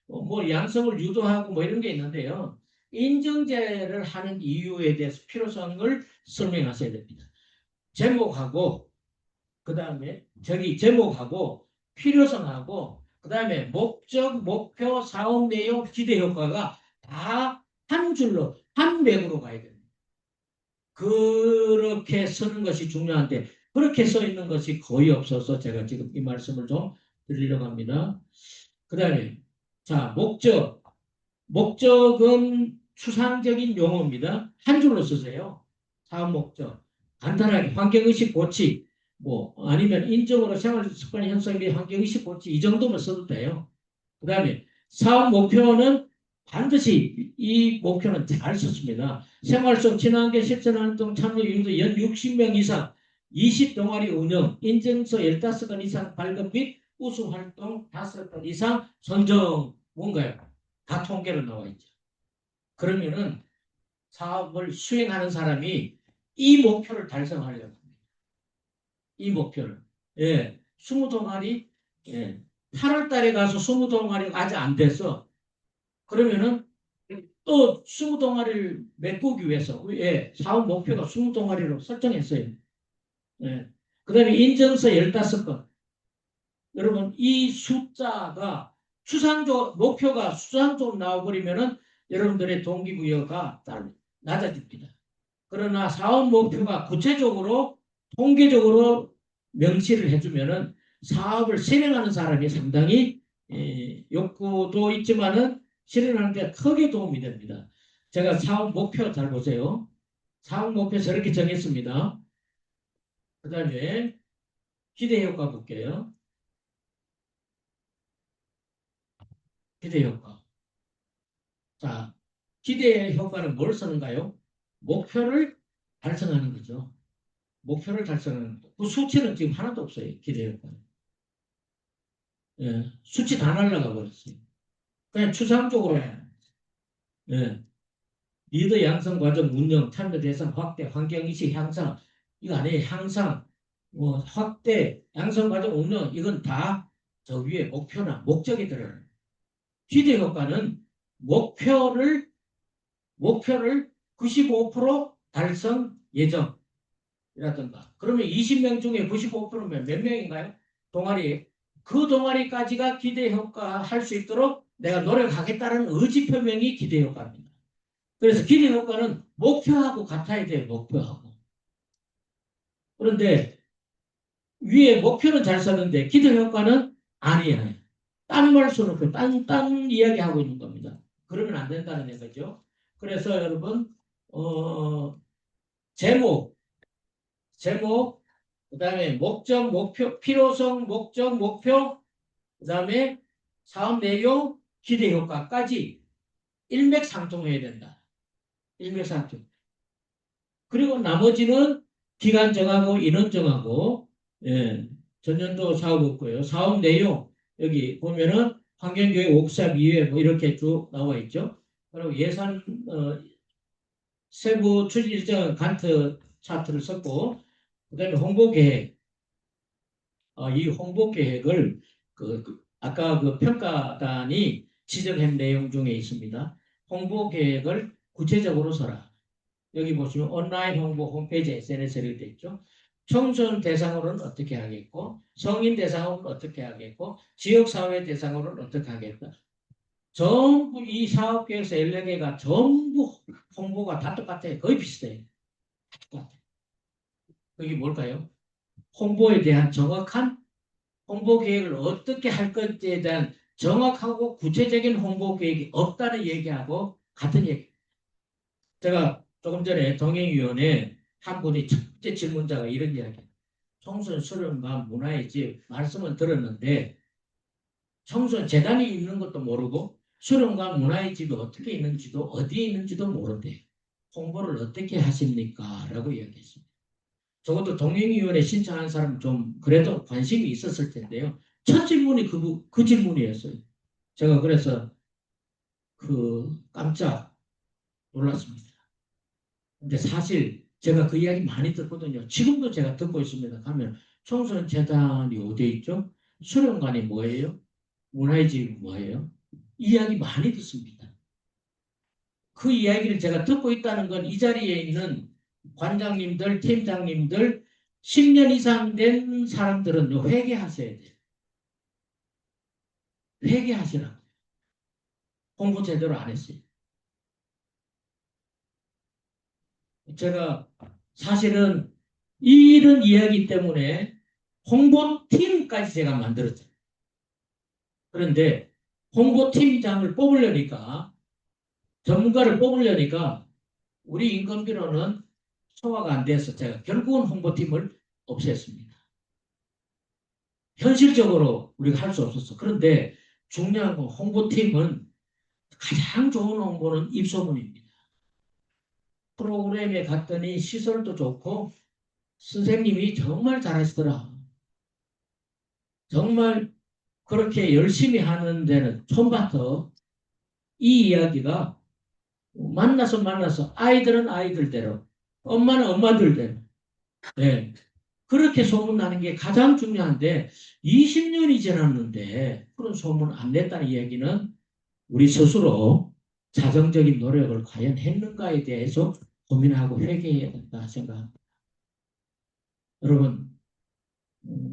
B: 뭐 양성을 유도하고 뭐 이런 게 있는데요. 인증제를 하는 이유에 대해서 필요성을 설명하셔야 됩니다. 제목하고 그 다음에 제목하고 필요성하고 그 다음에 목적, 목표, 사업 내용, 기대 효과가 다 한 줄로 한 맥으로 가야 됩니다. 그렇게 쓰는 것이 중요한데 그렇게 써 있는 것이 거의 없어서 제가 지금 이 말씀을 좀 드리려고 합니다. 그 다음에, 자, 목적은 추상적인 용어입니다. 한 줄로 쓰세요. 사업 목적. 간단하게 환경의식 고치, 뭐 아니면 인적으로 생활습관 형성 및 환경의식 고치 이 정도만 써도 돼요. 그 다음에 사업 목표는 반드시 이 목표는 잘 썼습니다. 생활 속 친환경 실천 활동 참여 유도 연 60명 이상 20동아리 운영 인증서 15건 이상 발급 및 우수 활동 5건 이상 선정 뭔가요? 다 통계로 나와 있죠. 그러면은 사업을 수행하는 사람이 이 목표를 달성하려고 합니다. 이 목표를. 예. 20동아리, 예. 8월 달에 가서 20동아리가 아직 안 돼서 그러면은 또 20동아리를 메꾸기 위해서, 예. 사업 목표가 20동아리로 설정했어요. 예. 그 다음에 인증서 15건. 여러분, 이 숫자가 목표가 수상적으로 나와버리면은 여러분들의 동기부여가 낮아집니다. 그러나 사업 목표가 구체적으로 통계적으로 명시를 해주면은 사업을 실행하는 사람이 상당히 욕구도 있지만은 실행하는 데 크게 도움이 됩니다. 제가 사업 목표 잘 보세요. 사업 목표 저렇게 정했습니다. 그 다음에 기대 효과 볼게요. 기대 효과. 자, 기대 효과는 뭘 쓰는가요? 목표를 달성하는 거죠. 목표를 달성하는 거. 그 수치는 지금 하나도 없어요. 기대 효과는. 예, 수치 다 날라가 버렸어요. 그냥 추상적으로 예, 리더 양성 과정 운영, 참여 대상 확대, 환경이식 향상 이거 아니에요. 향상, 뭐 확대, 양성 과정 운영 이건 다 저 위에 목표나 목적이 들어요. 기대 효과는 목표를 95% 달성 예정이라든가 그러면 20명 중에 95%면 몇 명인가요? 동아리 그 동아리까지가 기대 효과 할 수 있도록 내가 노력하겠다는 의지 표명이 기대 효과입니다. 그래서 기대 효과는 목표하고 같아야 돼요. 목표하고. 그런데 위에 목표는 잘 썼는데 기대 효과는 아니에요. 딴 말 써놓고 딴 이야기하고 있는 겁니다. 그러면 안 된다는 얘기죠. 그래서 여러분 제목, 그 다음에 목적, 목표, 필요성, 목적, 목표, 그 다음에 사업 내용, 기대 효과까지 일맥상통해야 된다. 일맥상통. 그리고 나머지는 기간 정하고 인원 정하고, 예, 전년도 사업 없고요. 사업 내용, 여기 보면은 환경교육 옥샵 이외 뭐 이렇게 쭉 나와 있죠. 그리고 예산, 세부 추진 일정 간트 차트를 썼고, 그 다음에 홍보 계획. 이 홍보 계획을 아까 그 평가단이 지적한 내용 중에 있습니다. 홍보 계획을 구체적으로 써라. 여기 보시면 온라인 홍보 홈페이지 SNS에 이렇게 있죠. 청소년 대상으로는 어떻게 하겠고 성인 대상으로는 어떻게 하겠고 지역사회 대상으로는 어떻게 하겠다. 전부 이 사업계획서 14개가 전부 홍보가 다 똑같아요. 거의 비슷해요. 다 똑같아요. 그게 뭘까요? 홍보에 대한 정확한 홍보 계획을 어떻게 할 건지에 대한 정확하고 구체적인 홍보 계획이 없다는 얘기하고 같은 얘기. 제가 조금 전에 동행위원회 한 분이 첫째 질문자가 이런 이야기. 청소년 수련과 문화의 집 말씀은 들었는데 청소년 재단이 있는 것도 모르고 수련과 문화의 집이 어떻게 있는지도 어디에 있는지도 모른대. 홍보를 어떻게 하십니까? 라고 이야기했습니다. 적어도 동행위원회 신청한 사람 좀 그래도 관심이 있었을 텐데요. 첫 질문이 그 질문이었어요. 제가 그래서 깜짝 놀랐습니다. 근데 사실 제가 그 이야기 많이 듣거든요. 지금도 제가 듣고 있습니다. 가면 청소년 재단이 어디에 있죠? 수련관이 뭐예요? 문화의 집이 뭐예요? 이야기 많이 듣습니다. 그 이야기를 제가 듣고 있다는 건 이 자리에 있는 관장님들, 팀장님들 10년 이상 된 사람들은 회개하셔야 돼요. 회개하시라고. 공부 제대로 안 했어요. 제가 사실은 이런 이야기 때문에 홍보팀까지 제가 만들었죠. 그런데 홍보팀장을 뽑으려니까, 전문가를 뽑으려니까 우리 인건비로는 소화가 안 돼서 제가 결국은 홍보팀을 없앴습니다. 현실적으로 우리가 할 수 없었어. 그런데 중요한 건 홍보팀은 가장 좋은 홍보는 입소문입니다. 프로그램에 갔더니 시설도 좋고 선생님이 정말 잘하시더라. 정말 그렇게 열심히 하는 데는 처음부터 이 이야기가 만나서 아이들은 아이들대로, 엄마는 엄마들대로, 네. 그렇게 소문나는 게 가장 중요한데 20년이 지났는데 그런 소문 안 냈다는 이야기는 우리 스스로 자정적인 노력을 과연 했는가에 대해서 고민하고 회개해야 된다 생각합니다. 여러분,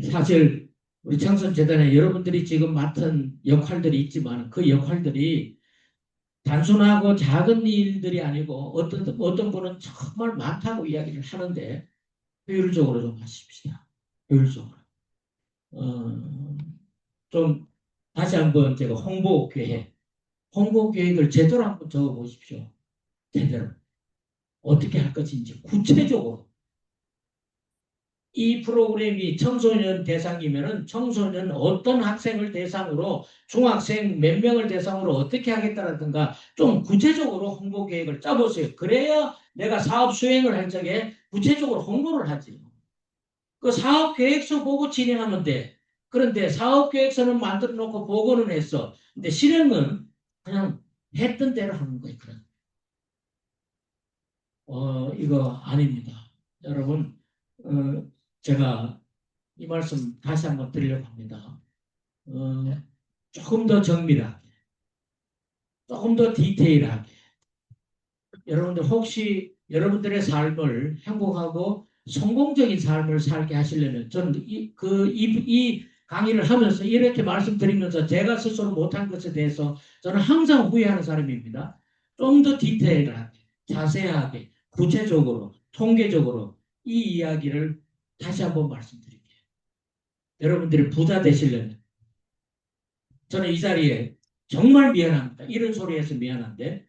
B: 사실 우리 창선재단에 여러분들이 지금 맡은 역할들이 있지만 그 역할들이 단순하고 작은 일들이 아니고 어떤 분은 정말 많다고 이야기를 하는데 효율적으로 좀 하십시다. 효율적으로. 좀 다시 한번 제가 홍보 계획을 제대로 한번 적어보십시오. 제대로. 어떻게 할 것인지 구체적으로. 이 프로그램이 청소년 대상이면은 청소년 어떤 학생을 대상으로 중학생 몇 명을 대상으로 어떻게 하겠다라든가 좀 구체적으로 홍보 계획을 짜보세요. 그래야 내가 사업 수행을 할 적에 구체적으로 홍보를 하지. 그 사업 계획서 보고 진행하면 돼. 그런데 사업 계획서는 만들어 놓고 보고는 했어. 근데 실행은 그냥 했던 대로 하는 거예요. 이거 아닙니다. 여러분, 제가 이 말씀 다시 한번 드리려고 합니다. 조금 더 정밀하게, 조금 더 디테일하게. 여러분들 혹시 여러분들의 삶을 행복하고 성공적인 삶을 살게 하시려면 저는 이 강의를 하면서 이렇게 말씀드리면서 제가 스스로 못한 것에 대해서 저는 항상 후회하는 사람입니다. 좀 더 디테일하게, 자세하게, 구체적으로, 통계적으로 이 이야기를 다시 한번 말씀드릴게요. 여러분들이 부자 되시려면 저는 이 자리에 정말 미안합니다. 이런 소리 해서 미안한데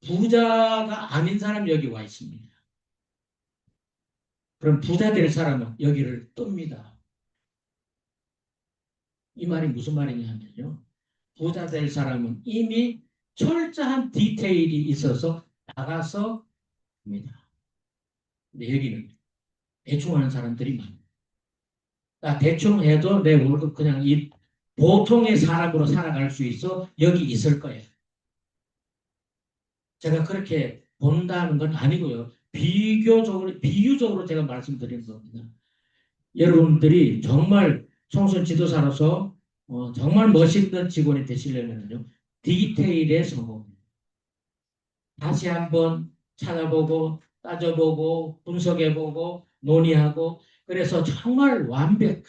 B: 부자가 아닌 사람이 여기 와 있습니다. 그럼 부자 될 사람은 여기를 뜹니다. 이 말이 무슨 말이냐면요. 부자 될 사람은 이미 철저한 디테일이 있어서 나가서 합니다. 근데 여기는 대충 하는 사람들이 많아요. 대충 해도 내 월급 그냥 이 보통의 사람으로 살아갈 수 있어 여기 있을 거예요. 제가 그렇게 본다는 건 아니고요. 비유적으로 제가 말씀드리는 겁니다. 여러분들이 정말 청소년 지도사로서 정말 멋있는 직원이 되시려면요. 디테일에 성공. 다시 한번 찾아보고 따져보고 분석해보고 논의하고 그래서 정말 완벽한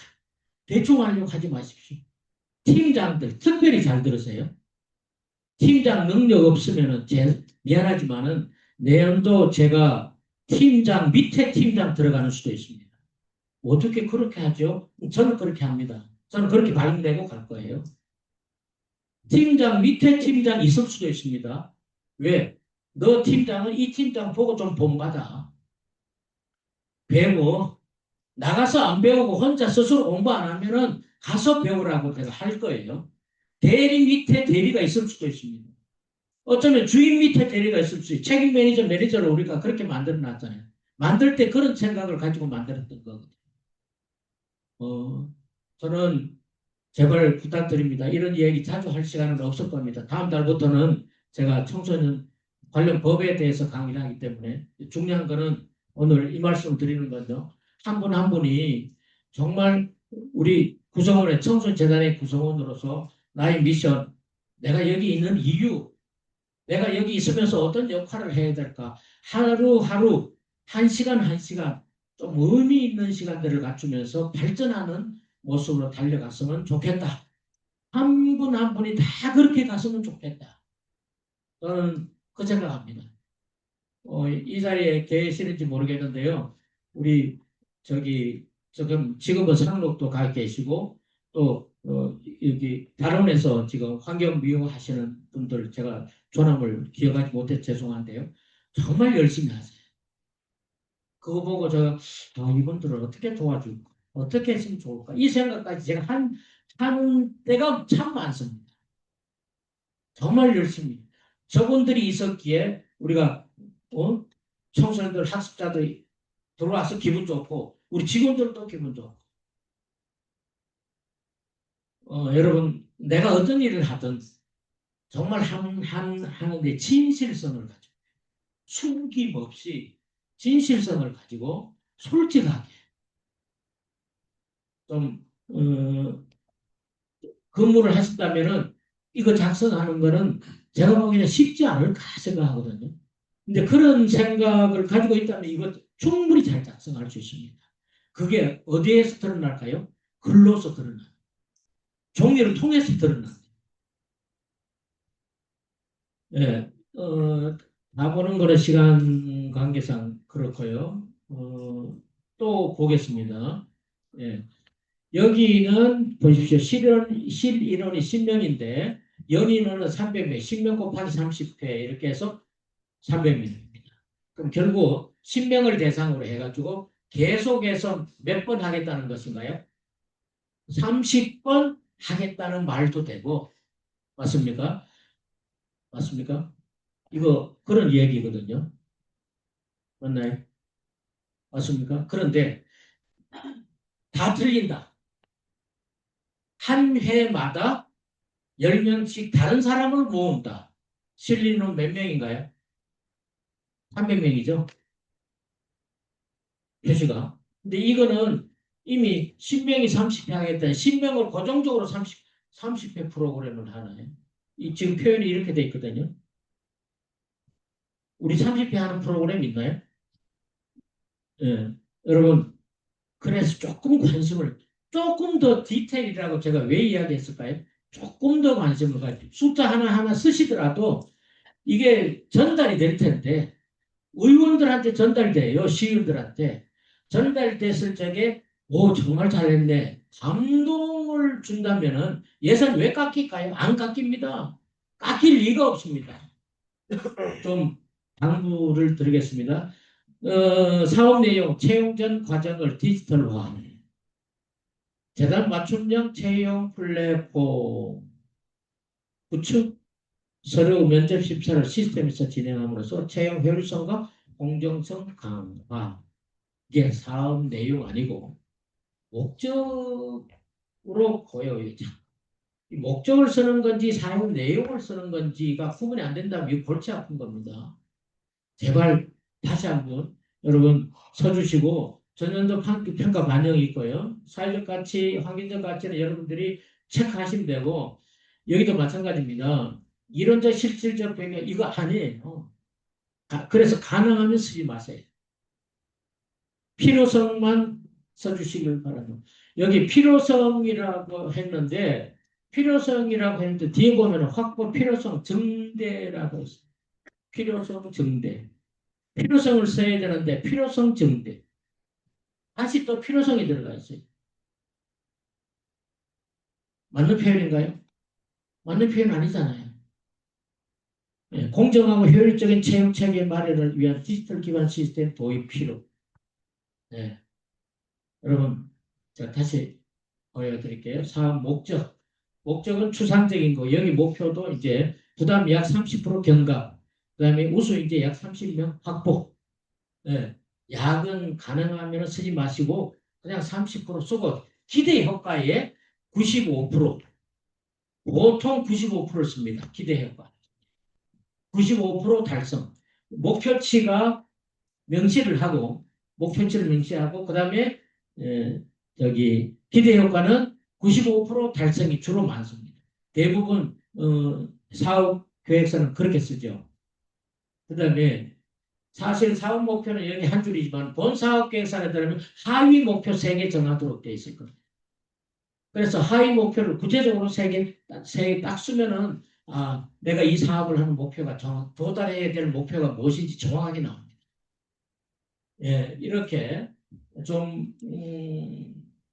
B: 대충 하려고 하지 마십시오. 팀장들 특별히 잘 들으세요. 팀장 능력 없으면 미안하지만은 내년도 제가 팀장 밑에 팀장 들어가는 수도 있습니다. 어떻게 그렇게 하죠? 저는 그렇게 합니다. 저는 그렇게 발령되고 갈 거예요. 팀장 밑에 팀장 있을 수도 있습니다. 왜? 너 팀장은 이 팀장 보고 좀 본받아. 배워. 나가서 안 배우고 혼자 스스로 공부 안 하면은 가서 배우라고 제가 할 거예요. 대리 밑에 대리가 있을 수도 있습니다. 어쩌면 주인 밑에 대리가 있을 수 있어요. 책임 매니저를 우리가 그렇게 만들어 놨잖아요. 만들 때 그런 생각을 가지고 만들었던 거거든요. 저는 제발 부탁드립니다. 이런 이야기 자주 할 시간은 없을 겁니다. 다음 달부터는 제가 청소년 관련 법에 대해서 강의를 하기 때문에 중요한 거는 오늘 이 말씀을 드리는 건요. 한 분 한 분이 정말 우리 구성원의 청소년재단의 구성원으로서 나의 미션, 내가 여기 있는 이유, 내가 여기 있으면서 어떤 역할을 해야 될까? 하루하루, 한 시간 좀 의미 있는 시간들을 갖추면서 발전하는 모습으로 달려갔으면 좋겠다. 한 분 한 분이 다 그렇게 갔으면 좋겠다. 저는 그 생각합니다. 이 자리에 계시는지 모르겠는데요. 우리 지금은 상록도 가 계시고 또 여기 다른에서 지금 환경 미화하시는 분들 제가 조남을 기억하지 못해 죄송한데요. 정말 열심히 하세요. 그거 보고 제가 이분들을 어떻게 도와줄까? 어떻게 했으면 좋을까? 이 생각까지 제가 한 때가 참 많습니다. 정말 열심히. 저분들이 있었기에 우리가 청소년들 학습자들 들어와서 기분 좋고 우리 직원들도 기분 좋고 여러분 내가 어떤 일을 하든 정말 하는데 진실성을 가지고 숨김없이 진실성을 가지고 솔직하게 좀 근무를 하셨다면은 이거 작성하는 거는 제가 보기에는 쉽지 않을까 생각하거든요. 근데 그런 생각을 가지고 있다면 이거 충분히 잘 작성할 수 있습니다. 그게 어디에서 드러날까요? 글로서 드러나. 종이를 통해서 드러나. 예, 다 보는 거는 시간 관계상 그렇고요. 또 보겠습니다. 예. 여기는 보십시오. 실인원이 10명인데 연인원은 300명, 10명 곱하기 30회 이렇게 해서 300명입니다. 그럼 결국 10명을 대상으로 해가지고 계속해서 몇 번 하겠다는 것인가요? 30번 하겠다는 말도 되고 맞습니까? 맞습니까? 이거 그런 얘기거든요. 맞나요? 맞습니까? 그런데 다 틀린다. 한 회마다 10명씩 다른 사람을 모은다. 실리는 몇 명인가요? 300명이죠. 표시가. 근데 이거는 이미 10명이 30회 하겠다. 10명을 고정적으로 30회 프로그램을 하나요. 지금 표현이 이렇게 돼 있거든요. 우리 30회 하는 프로그램 있나요? 예. 여러분, 그래서 조금 더 디테일이라고 제가 왜 이야기했을까요? 조금 더 관심을 가지고 숫자 하나하나 쓰시더라도 이게 전달이 될 텐데 의원들한테 전달돼요. 시의원들한테. 전달됐을 적에 정말 잘했네. 감동을 준다면은 예산 왜 깎일까요? 안 깎입니다. 깎일 리가 없습니다. 좀 당부를 드리겠습니다. 사업 내용, 채용 전 과정을 디지털화하는 재단 맞춤형 채용 플랫폼 구축, 서류 면접 심사를 시스템에서 진행함으로써 채용 효율성과 공정성 강화. 이게 사업 내용 아니고 목적으로 보여요. 이 목적을 쓰는 건지 사업 내용을 쓰는 건지가 구분이 안 된다면 이거 골치 아픈 겁니다. 제발 다시 한번 여러분 서주시고 전년도 평가 반영이 있고요. 사회적 가치, 환경적 가치는 여러분들이 체크하시면 되고 여기도 마찬가지입니다. 이론적 실질적 변경 이거 아니에요. 그래서 가능하면 쓰지 마세요. 필요성만 써주시길 바랍니다. 여기 필요성이라고 했는데 뒤에 보면 확보 필요성 증대라고 있어요. 필요성 증대. 필요성을 써야 되는데 필요성 증대. 다시 또 필요성이 들어가 있어요. 맞는 표현인가요? 맞는 표현 아니잖아요. 예, 공정하고 효율적인 채용 체계 마련을 위한 디지털 기반 시스템 도입 필요. 네. 여러분, 자, 다시 보여드릴게요. 사업 목적. 목적은 추상적인 거. 여기 목표도 이제 부담 약 30% 경감. 그 다음에 우수 이제 약 30명 확보. 네. 약은 가능하면 쓰지 마시고 그냥 30% 쓰고 기대 효과에 95%. 보통 95%를 씁니다. 기대 효과. 95% 달성. 목표치가 명시를 하고 목표치를 명시하고 그다음에 저기 기대 효과는 95% 달성이 주로 많습니다. 대부분 사업 계획서는 그렇게 쓰죠. 그다음에 사실 사업 목표는 여기 한 줄이지만 본 사업 계획서에 따르면 하위 목표 3개 정하도록 되어 있을 겁니다. 그래서 하위 목표를 구체적으로 3개 딱 쓰면은 내가 이 사업을 하는 목표가 도달해야 될 목표가 무엇인지 정확하게 나옵니다. 예, 이렇게 좀,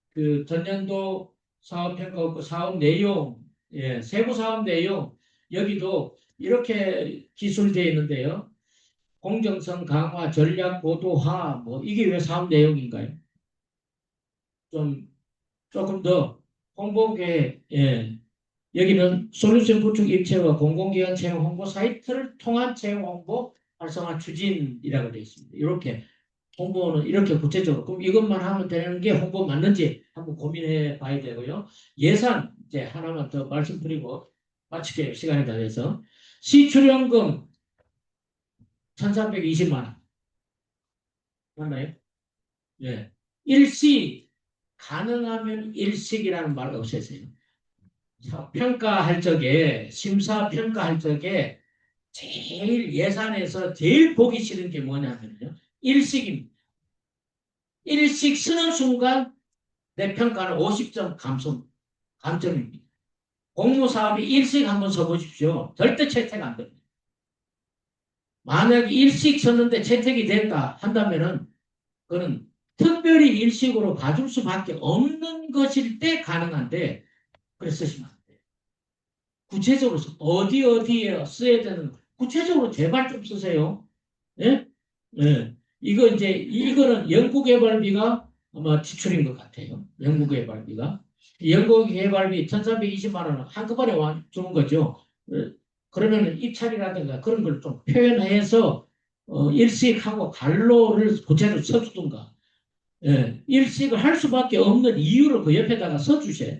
B: 그 전년도 사업평가 사업 내용, 예, 세부 사업 내용, 여기도 이렇게 기술되어 있는데요. 공정성 강화, 전략 고도화, 뭐, 이게 왜 사업 내용인가요? 좀, 조금 더 홍보계획, 예. 여기는 솔루션 구축 입체와 공공기관 채용 홍보 사이트를 통한 채용 홍보 활성화 추진이라고 되어 있습니다. 이렇게 홍보는 이렇게 구체적으로 그럼 이것만 하면 되는 게 홍보 맞는지 한번 고민해 봐야 되고요. 예산 이제 하나만 더 말씀드리고 마칠게요. 시간이 다 돼서 시출연금 1,320만 원 맞나요? 예. 일시 가능하면 일식이라는 말 없애세요. 평가할 적에 심사 평가할 적에 제일 예산에서 제일 보기 싫은 게 뭐냐면요. 일식입니다. 일식 쓰는 순간 내 평가는 50점 감점입니다. 공모사업이 일식 한번 써보십시오. 절대 채택 안 됩니다. 만약에 일식 썼는데 채택이 됐다 한다면은 그거는 특별히 일식으로 봐줄 수밖에 없는 것일 때 가능한데 그래서 쓰시면 안 돼요. 구체적으로 어디에 써야 되는 구체적으로 제발 좀 쓰세요. 예? 예. 이거는 연구개발비가 아마 지출인 것 같아요. 연구개발비가. 연구개발비 1,320만 원은 한꺼번에 주는 거죠. 그러면 입찰이라든가 그런 걸 좀 표현해서 일식하고 갈로를 구체적으로 써주든가. 예. 일식을 할 수밖에 없는 이유를 그 옆에다가 써주세요.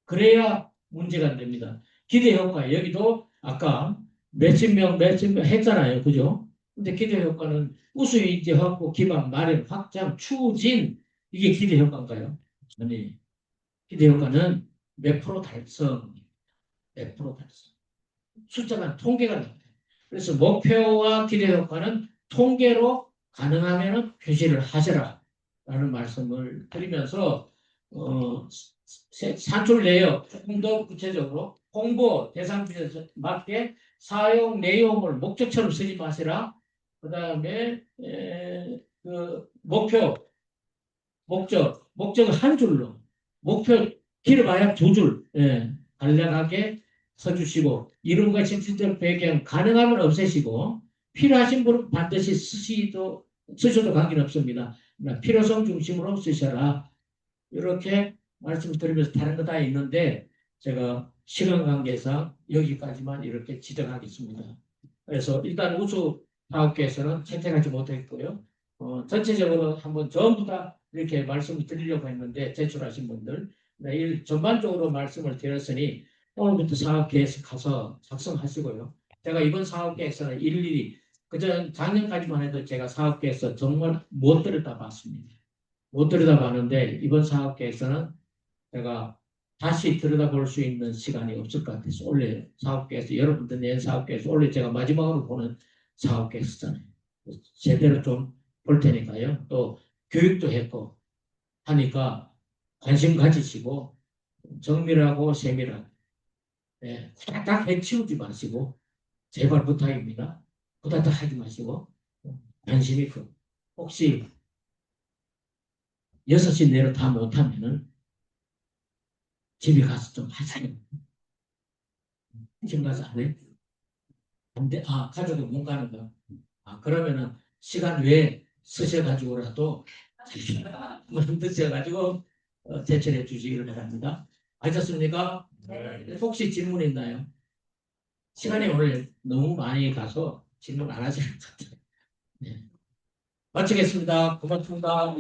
B: 그래야 문제가 안 됩니다. 기대 효과 여기도 아까 몇십 명 했잖아요. 그죠? 근데 기대 효과는 우수인재 확보 기반 마련 확장 추진 이게 기대 효과인가요? 아니 기대 효과는 몇 프로 달성 몇 프로 달성 숫자가 통계가 나와요. 그래서 목표와 기대 효과는 통계로 가능하면 표시를 하시라 라는 말씀을 드리면서 산출 내역 조금 더 구체적으로 홍보 대상비에 맞게 사용 내용을 목적처럼 쓰지 마시라. 그 다음에 그 목적을 한 줄로 목표 길어봐야 두 줄 간략하게 써주시고 이름과 실질적 배경 가능하면 없애시고 필요하신 분은 반드시 쓰셔도 관계는 없습니다. 필요성 중심으로 쓰셔라. 이렇게 말씀드리면서 다른 거 다 있는데 제가 시간 관계상 여기까지만 이렇게 지정하겠습니다. 그래서 일단 우수 사업계에서는 채택하지 못했고요. 전체적으로 한번 전부 다 이렇게 말씀을 드리려고 했는데 제출하신 분들 전반적으로 말씀을 드렸으니 오늘부터 사업계획서 가서 작성하시고요. 제가 이번 사업계획서는 일일이 그전 작년까지만 해도 제가 사업계획서 정말 못 들여다봤습니다. 못 들여다봤는데 이번 사업계획서는 제가 다시 들여다볼 수 있는 시간이 없을 것 같아서 원래 사업계획서 여러분들 낸 사업계획서 원래 제가 마지막으로 보는 사업계획서잖아요. 제대로 좀 볼 테니까요. 또 교육도 했고 하니까 관심 가지시고 정밀하고 세밀하고 후다닥 해치우지 마시고 제발 부탁입니다. 후다닥 하지 마시고 관심 있고 혹시 6시 내로 다 못하면은 집에 가서 좀 하세요. 지금 가서 안 해? 안 돼? 가족은 못 가는 거. 그러면은 시간 외에 쓰셔가지고라도 만드셔가지고 제출해 주시기를 바랍니다. 아셨습니까? 네. 혹시 질문 있나요? 시간이 오늘 너무 많이 가서 질문 안 하시는 것 같아요. 네. 마치겠습니다. 고맙습니다.